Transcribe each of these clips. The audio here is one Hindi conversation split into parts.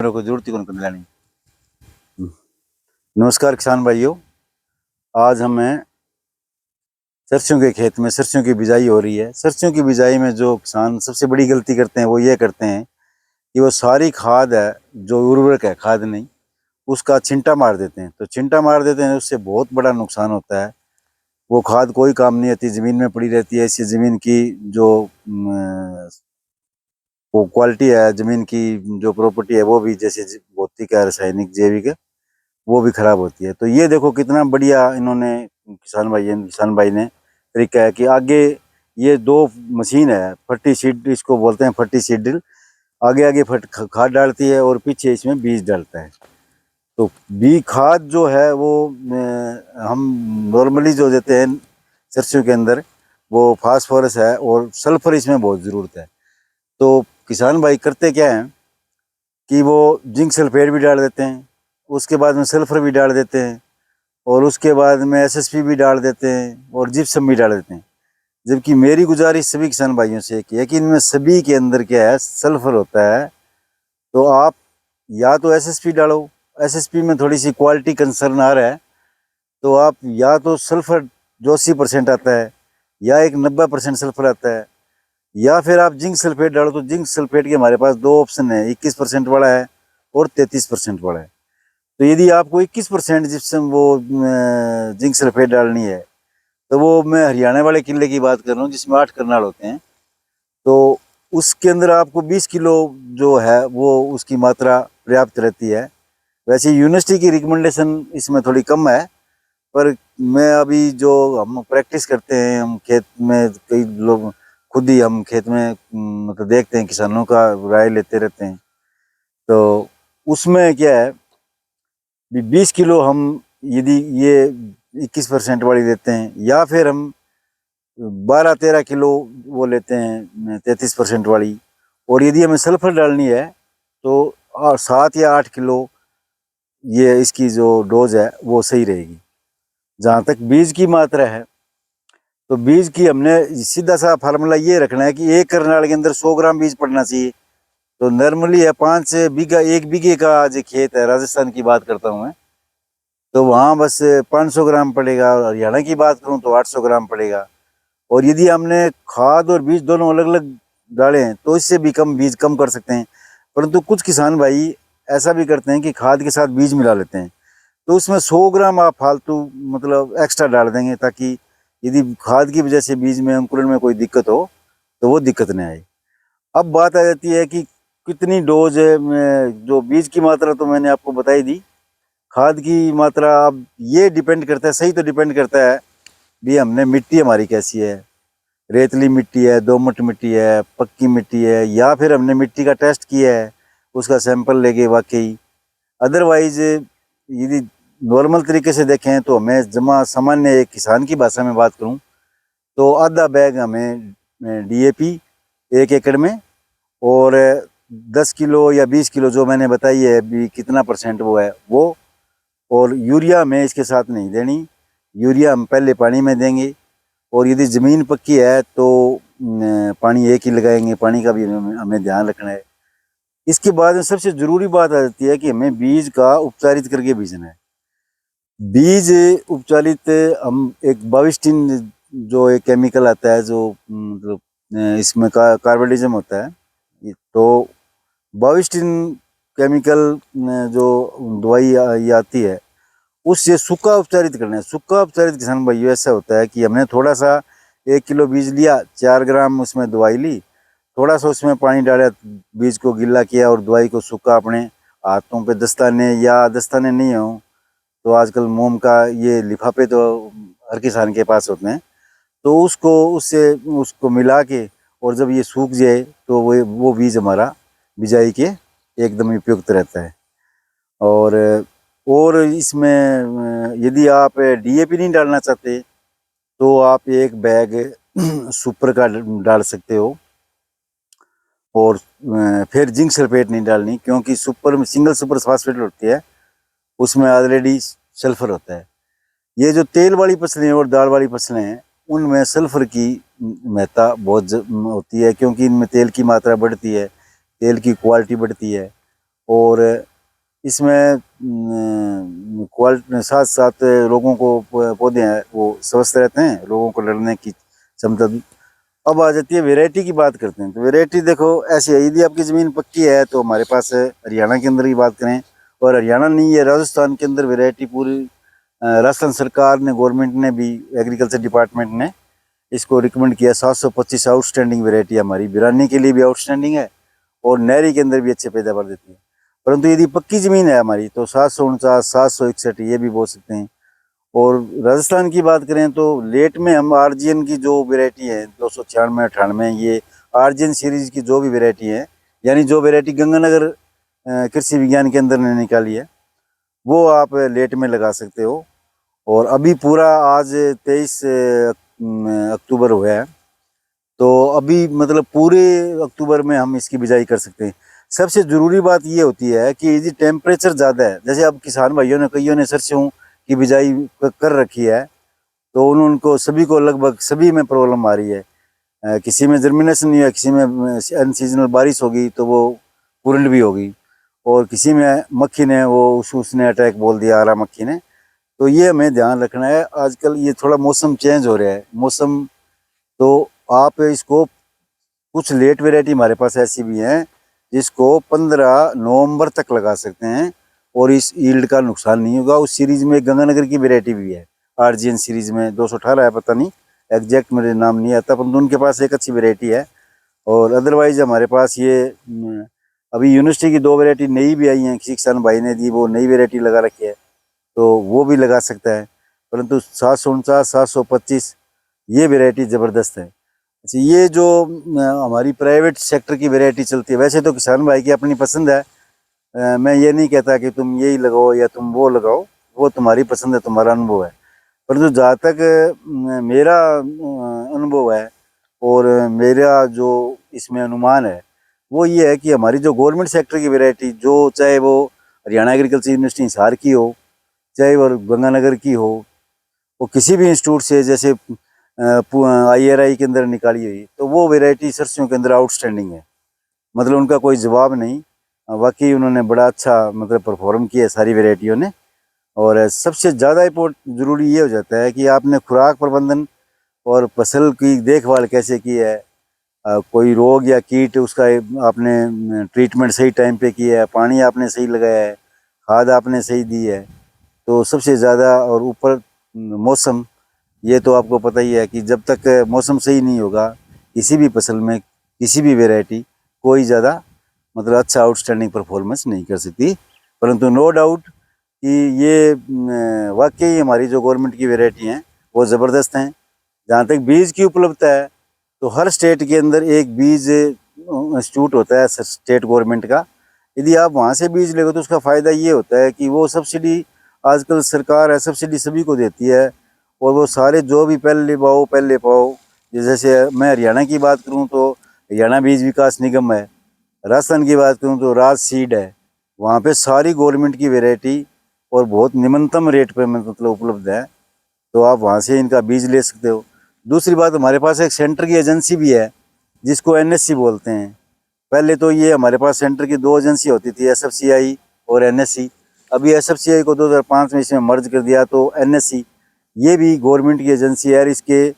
मेरे को जरूरत ही कौन कर लेनी। नमस्कार किसान भाइयों, आज हमें सरसों के खेत में सरसों की बिजाई हो रही है। सरसों की बिजाई में जो किसान सबसे बड़ी गलती करते हैं वो ये करते हैं कि वो सारी खाद है जो उर्वरक है, खाद नहीं, उसका छिंटा मार देते हैं। तो छिंटा मार देते हैं, उससे बहुत बड़ा नुकसान होता है। वो खाद कोई काम नहीं आती, ज़मीन में पड़ी रहती है। इससे ज़मीन की जो वो क्वालिटी है, ज़मीन की जो प्रॉपर्टी है, वो भी जैसे भौतिक है, रासायनिक, जैविक है, वो भी खराब होती है। तो ये देखो कितना बढ़िया इन्होंने किसान भाई ने तरीका है कि आगे ये दो मशीन है, फट्टी सीड इसको बोलते हैं, फट्टी सीड ड्रिल। आगे आगे खाद डालती है और पीछे इसमें बीज डालता है। तो बी खाद जो है वो हम नॉर्मली जो देते हैं सरसों के अंदर, वो फास्फोरस है और सल्फर इसमें बहुत ज़रूरत है। तो किसान भाई करते क्या हैं कि वो जिंक सल्फेट भी डाल देते हैं, उसके बाद में सल्फर भी डाल देते हैं, और उसके बाद में एसएसपी भी डाल देते हैं और जिप्सम भी डाल देते हैं। जबकि मेरी गुजारिश सभी किसान भाइयों से एक है कि इनमें सभी के अंदर क्या है, सल्फर होता है। तो आप या तो एसएसपी डालो, एसएसपी में थोड़ी सी क्वालिटी कंसर्न आ रहा है, तो आप या तो सल्फर जो 80% आता है, या एक 90% सल्फर आता है, या फिर आप जिंक सल्फेट डालो। तो जिंक सल्फेट के हमारे पास दो ऑप्शन है, 21% वाला है और 33% वाला है। तो यदि आपको 21% जिप्सम वो जिंक सल्फेट डालनी है, तो वो मैं हरियाणा वाले किले की बात कर रहा हूँ जिसमें 8 करनाल होते हैं। तो उसके अंदर आपको 20 किलो जो है वो उसकी मात्रा पर्याप्त रहती है। वैसे यूनिवर्सिटी की रिकमेंडेशन इसमें थोड़ी कम है, पर मैं अभी जो हम प्रैक्टिस करते हैं, हम खेत में कई लोग खुद ही हम खेत में मतलब देखते हैं, किसानों का राय लेते रहते हैं। तो उसमें क्या है, 20 किलो हम यदि ये 21% वाली देते हैं, या फिर हम 12-13 किलो वो लेते हैं 33% वाली, और यदि हमें सल्फर डालनी है तो 7 या 8 किलो ये इसकी जो डोज है वो सही रहेगी। जहाँ तक बीज की मात्रा है, तो बीज की हमने सीधा सा फार्मूला ये रखना है कि एक करनाल के अंदर 100 ग्राम बीज पड़ना चाहिए। तो नॉर्मली है 5 बीघा, 1 बीघे का जो खेत है, राजस्थान की बात करता हूँ मैं, तो वहाँ बस 500 ग्राम पड़ेगा। और हरियाणा की बात करूँ तो 800 ग्राम पड़ेगा। और यदि हमने खाद और बीज दोनों अलग अलग डाले हैं तो इससे भी कम बीज कम कर सकते हैं। परंतु कुछ किसान भाई ऐसा भी करते हैं कि खाद के साथ बीज मिला लेते हैं, तो उसमें 100 ग्राम आप फालतू मतलब एक्स्ट्रा डाल देंगे, ताकि यदि खाद की वजह से बीज में अंकुरण में कोई दिक्कत हो तो वो दिक्कत नहीं आए। अब बात आ जाती है कि कितनी डोज है। जो बीज की मात्रा तो मैंने आपको बताई दी, खाद की मात्रा अब ये डिपेंड करता है, सही तो डिपेंड करता है भी हमने मिट्टी हमारी कैसी है, रेतली मिट्टी है, दोमट मिट्टी है, पक्की मिट्टी है, या फिर हमने मिट्टी का टेस्ट किया है, उसका सैंपल लेके वाकई। अदरवाइज यदि नॉर्मल तरीके से देखें तो हमें जमा सामान्य एक किसान की भाषा में बात करूं तो आधा बैग हमें डीएपी 1 एकड़ में, और 10 किलो या 20 किलो जो मैंने बताई है भी कितना परसेंट वो है वो, और यूरिया हमें इसके साथ नहीं देनी। यूरिया हम पहले पानी में देंगे, और यदि ज़मीन पक्की है तो पानी एक ही लगाएंगे, पानी का भी हमें ध्यान रखना है। इसके बाद में सबसे ज़रूरी बात आ जाती है कि हमें बीज का उपचारित करके बीजना है। बीज उपचारित हम एक 22 जो एक केमिकल आता है, जो मतलब इसमें कार्बोडिज्म होता है, तो 22 केमिकल जो दवाई ये आती है, उससे सूखा उपचारित करना है। सूखा उपचारित किसान भाइयों ऐसा होता है कि हमने थोड़ा सा 1 किलो बीज लिया, 4 ग्राम उसमें दवाई ली, थोड़ा सा उसमें पानी डाला, बीज को गीला किया और दवाई को सूखा अपने हाथों पे दस्ताने, या दस्ताने नहीं हो तो आजकल मोम का ये लिफाफे तो हर किसान के पास होते हैं, तो उसको मिला के, और जब ये सूख जाए तो वो बीज हमारा बिजाई के एकदम उपयुक्त रहता है। और इसमें यदि आप डीएपी नहीं डालना चाहते तो आप एक बैग सुपर का डाल सकते हो। और फिर जिंक सल्फेट नहीं डालनी, क्योंकि सिंगल सुपर फास्फेट होती है, उसमें ऑलरेडी सल्फर होता है। ये जो तेल वाली फसलें और दाल वाली फसलें हैं, उनमें सल्फर की महत्ता बहुत होती है, क्योंकि इनमें तेल की मात्रा बढ़ती है, तेल की क्वालिटी बढ़ती है, और इसमें साथ साथ लोगों को पौधे हैं वो स्वस्थ रहते हैं, लोगों को लड़ने की क्षमता भी। अब आ जाती है वैरायटी की बात करते हैं। तो वैरायटी देखो ऐसी है, यदि आपकी ज़मीन पक्की है तो हमारे पास है हरियाणा के अंदर की बात करें, और हरियाणा नहीं है राजस्थान के अंदर वैरायटी पूरी राजस्थान सरकार ने, गवर्नमेंट ने भी, एग्रीकल्चर डिपार्टमेंट ने इसको रिकमेंड किया। 725 आउटस्टैंडिंग वैरायटी हमारी बिरानी के लिए भी आउटस्टैंडिंग है और नहरी के अंदर भी अच्छे पैदावार देती है। परंतु यदि पक्की ज़मीन है हमारी तो 749, 761 ये भी बोल सकते हैं। और राजस्थान की बात करें तो लेट में हम आरजीएन की जो वैरायटी है 296, 98, ये आरजीएन सीरीज की जो भी वैरायटी है, यानी जो वैरायटी गंगानगर कृषि विज्ञान केंद्र ने निकाली है, वो आप लेट में लगा सकते हो। और अभी पूरा आज 23 अक्टूबर हुआ है, तो अभी मतलब पूरे अक्टूबर में हम इसकी बिजाई कर सकते हैं। सबसे ज़रूरी बात ये होती है कि यदि टेम्परेचर ज़्यादा है, जैसे अब किसान भाइयों ने कईयों ने सरसों की बिजाई कर रखी है, तो उनको सभी को लगभग सभी में प्रॉब्लम आ रही है। किसी में जर्मिनेशन नहीं है, किसी में अनसीजनल बारिश होगी तो वो पुरंड भी होगी, और किसी में मक्खी ने वो उसने अटैक बोल दिया, आरा मक्खी ने। तो ये हमें ध्यान रखना है। आजकल ये थोड़ा मौसम चेंज हो रहा है, मौसम, तो आप इसको कुछ लेट वैरायटी हमारे पास ऐसी भी हैं जिसको 15 नवंबर तक लगा सकते हैं और इस यील्ड का नुकसान नहीं होगा। उस सीरीज में गंगानगर की वैरायटी भी है, आरजीएन सीरीज में 218 है, पता नहीं एग्जैक्ट मेरे नाम नहीं आता, परंतु उनके पास एक अच्छी वैरायटी है। और अदरवाइज हमारे पास ये अभी यूनिवर्सिटी की 2 वैरायटी नई भी आई हैं, किसी किसान भाई ने दी, वो नई वैरायटी लगा रखी है, तो वो भी लगा सकता है। परंतु 749, 725 ये वैरायटी ज़बरदस्त है। अच्छा, ये जो हमारी प्राइवेट सेक्टर की वैरायटी चलती है, वैसे तो किसान भाई की अपनी पसंद है, मैं ये नहीं कहता कि तुम यही लगाओ या तुम वो लगाओ, वो तुम्हारी पसंद है, तुम्हारा अनुभव है। परंतु जहाँ तक मेरा अनुभव है और मेरा जो इसमें अनुमान है, वो ये है कि हमारी जो गवर्नमेंट सेक्टर की वैरायटी, जो चाहे वो हरियाणा एग्रीकल्चर यूनिवर्सिटी हिसार की हो, चाहे वो गंगानगर की हो, वो किसी भी इंस्टीट्यूट से, जैसे IRI के अंदर निकाली हुई, तो वो वैरायटी सरसों के अंदर आउटस्टैंडिंग है, मतलब उनका कोई जवाब नहीं। वाकई उन्होंने बड़ा अच्छा मतलब परफॉर्म किया है सारी वैरायटियों ने। और सबसे ज़्यादा ज़रूरी ये हो जाता है कि आपने खुराक प्रबंधन और फसल की देखभाल कैसे की है, कोई रोग या कीट उसका आपने ट्रीटमेंट सही टाइम पे किया है, पानी आपने सही लगाया है, खाद आपने सही दी है, तो सबसे ज़्यादा। और ऊपर मौसम, ये तो आपको पता ही है कि जब तक मौसम सही नहीं होगा किसी भी फसल में, किसी भी वैरायटी कोई ज़्यादा मतलब अच्छा आउटस्टैंडिंग परफॉर्मेंस नहीं कर सकती। परंतु नो डाउट कि ये वाकई हमारी जो गवर्नमेंट की वैरायटी हैं वो ज़बरदस्त हैं। जहाँ तक बीज की उपलब्धता है, तो हर स्टेट के अंदर एक बीज इंस्टीट्यूट होता है स्टेट गवर्नमेंट का। यदि आप वहाँ से बीज लेते तो उसका फ़ायदा ये होता है कि वो सब्सिडी, आजकल सरकार है सब्सिडी सभी को देती है, और वो सारे जो भी पहले पाओ। जैसे मैं हरियाणा की बात करूँ तो हरियाणा बीज विकास निगम है, राजस्थान की बात करूँ तो राज सीड है, वहाँ पे सारी गवर्नमेंट की वैरायटी और बहुत निम्नतम रेट पे मतलब उपलब्ध है, तो आप वहाँ से इनका बीज ले सकते हो। दूसरी बात, हमारे पास एक सेंटर की एजेंसी भी है जिसको NSC बोलते हैं। पहले तो ये हमारे पास सेंटर की 2 एजेंसी होती थी, SFCI और NSC। अभी SFCI को 2005 में इसमें मर्ज कर दिया, तो NSC ये भी गवर्नमेंट की एजेंसी है, और इसके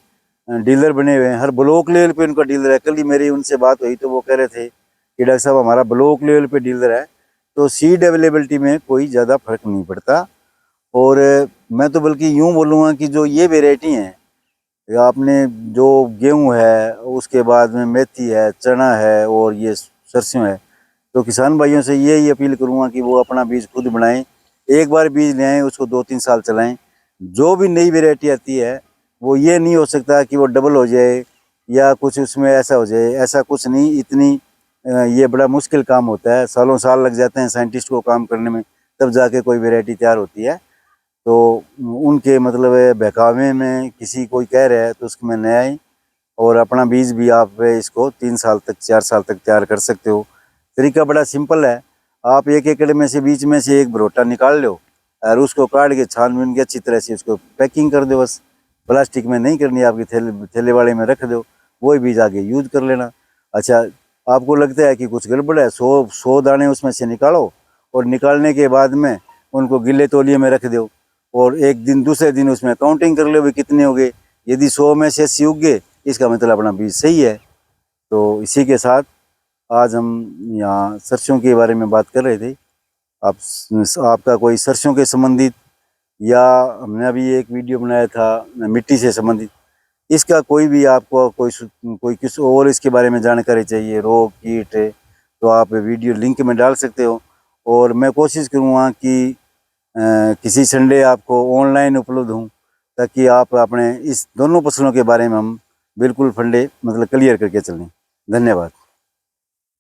डीलर बने हुए हैं, हर ब्लॉक लेवल पे उनका डीलर है। कल ही मेरी उनसे बात हुई तो वो कह रहे थे कि डॉक्टर साहब हमारा ब्लॉक लेवल पे डीलर है, तो सीड अवेलेबिलिटी में कोई ज़्यादा फर्क नहीं पड़ता। और मैं तो बल्कि यूँ बोलूँगा कि जो ये वेराइटी हैं, या आपने जो गेहूँ है, उसके बाद में मेथी है, चना है और ये सरसों है, तो किसान भाइयों से यही अपील करूँगा कि वो अपना बीज खुद बनाएं। एक बार बीज ले आएँ, उसको 2-3 साल चलाएं। जो भी नई वैरायटी आती है वो ये नहीं हो सकता कि वो डबल हो जाए या कुछ उसमें ऐसा हो जाए, ऐसा कुछ नहीं। इतनी ये बड़ा मुश्किल काम होता है, सालों साल लग जाते हैं साइंटिस्ट को काम करने में, तब जाके कोई वैरायटी तैयार होती है। तो उनके मतलब बहकावे में किसी कोई कह रहा है तो उसमें न आए, और अपना बीज भी आप इसको 3 साल तक 4 साल तक तैयार कर सकते हो। तरीका बड़ा सिंपल है। आप 1 एकड़ में से बीच में से एक भरोटा निकाल लो और उसको काट के छान-बीन के अच्छी तरह से उसको पैकिंग कर दो बस। प्लास्टिक में नहीं करनी, आपकी थैले वाले में रख दो, वही बीज आगे यूज़ कर लेना। अच्छा, आपको लगता है कि कुछ गड़बड़ है, 100 दाने उसमें से निकालो और निकालने के बाद में उनको गिले तौलिए में रख दो और एक दिन दूसरे दिन उसमें काउंटिंग कर लो भी कितने हो गए। यदि 100 में से 80 उग गए इसका मतलब अपना बीज सही है। तो इसी के साथ आज हम यहाँ सरसों के बारे में बात कर रहे थे। आपका कोई सरसों के संबंधित या हमने अभी एक वीडियो बनाया था मिट्टी से संबंधित, इसका कोई भी आपको कोई किस और इसके बारे में जानकारी चाहिए, रोग कीट, तो आप वीडियो लिंक में डाल सकते हो। और मैं कोशिश करूँगा कि किसी संडे आपको ऑनलाइन उपलब्ध हूँ ताकि आप अपने इस दोनों फसलों के बारे में हम बिल्कुल फंडे मतलब क्लियर करके चलें। धन्यवाद।